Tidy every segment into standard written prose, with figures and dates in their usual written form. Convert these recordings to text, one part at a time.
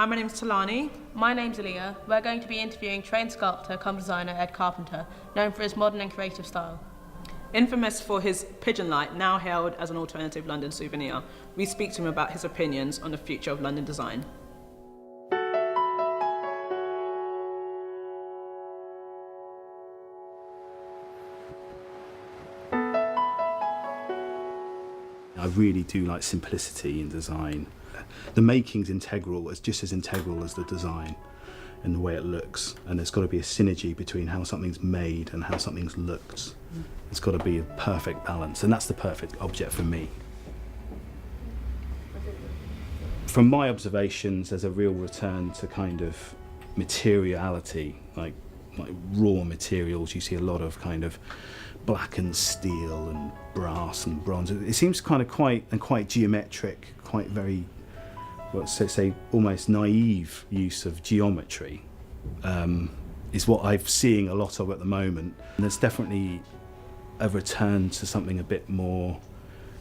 Hi, my name's Tolani. My name's Aliyah. We're going to be interviewing trained sculptor come designer Ed Carpenter, known for his modern and creative style. Infamous for his pigeon light, now hailed as an alternative London souvenir, we speak to him about his opinions on the future of London design. I really do like simplicity in design. The making's integral, it's just as integral as the design and the way it looks. And there's got to be a synergy between how something's made and how something's looked. It's got to be a perfect balance, and that's the perfect object for me. From my observations, there's a real return to kind of materiality, like raw materials. You see a lot of kind of blackened steel and brass and bronze. It seems kind of quite geometric, quite very, let's say almost naive use of geometry is what I'm seeing a lot of at the moment. And there's definitely a return to something a bit more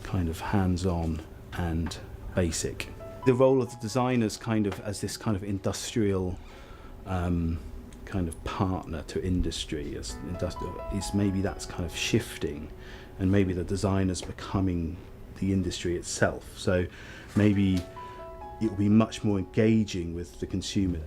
kind of hands-on and basic. The role of the designers kind of as this kind of industrial kind of partner to industry, as industrial, is maybe that's kind of shifting, and maybe the designer's becoming the industry itself. So maybe it will be much more engaging with the consumer.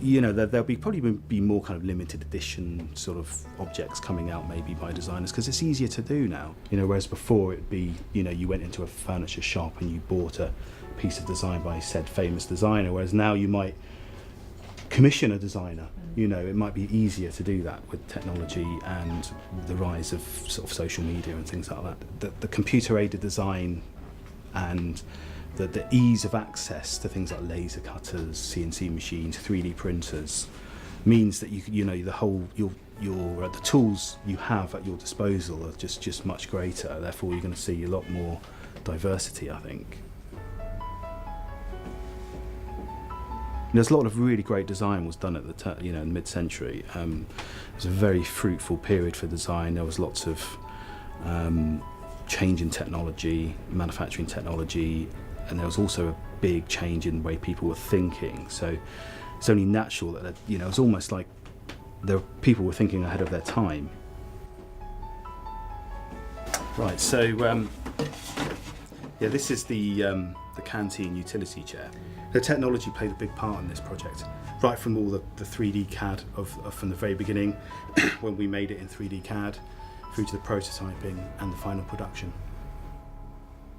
You know, there'll probably be more kind of limited edition sort of objects coming out maybe by designers, because it's easier to do now. You know, whereas before it'd be, you know, you went into a furniture shop and you bought a piece of design by said famous designer, whereas now you might commission a designer. You know, it might be easier to do that with technology and the rise of sort of social media and things like that. The computer-aided design and the ease of access to things like laser cutters, CNC machines, 3D printers means that you know the tools you have at your disposal are just much greater. Therefore, you're going to see a lot more diversity, I think. There's a lot of really great design was done at the in the mid-century. It was a very fruitful period for design. There was lots of change in technology, manufacturing technology, and there was also a big change in the way people were thinking. So it's only natural that, you know, it's almost like people were thinking ahead of their time. Right, so yeah, this is the canteen utility chair. The technology played a big part in this project, right from all the 3D CAD from the very beginning, when we made it in 3D CAD, through to the prototyping and the final production.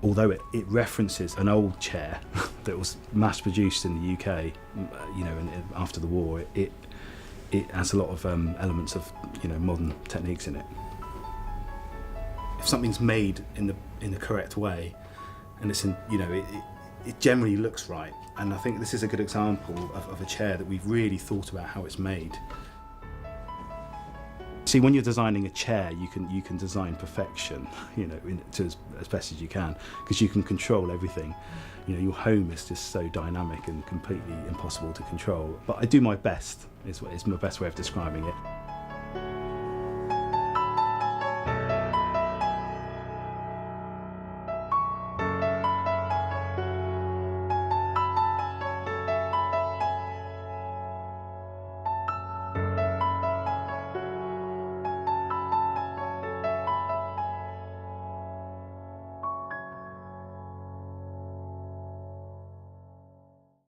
Although it references an old chair that was mass produced in the UK, you know, after the war, it has a lot of elements of, you know, modern techniques in it. If something's made in the correct way, and it's in, you know, it generally looks right. And I think this is a good example of a chair that we've really thought about how it's made. See, when you're designing a chair, you can design perfection, you know, as best as you can, because you can control everything. You know, your home is just so dynamic and completely impossible to control. But I do my best, is my best way of describing it.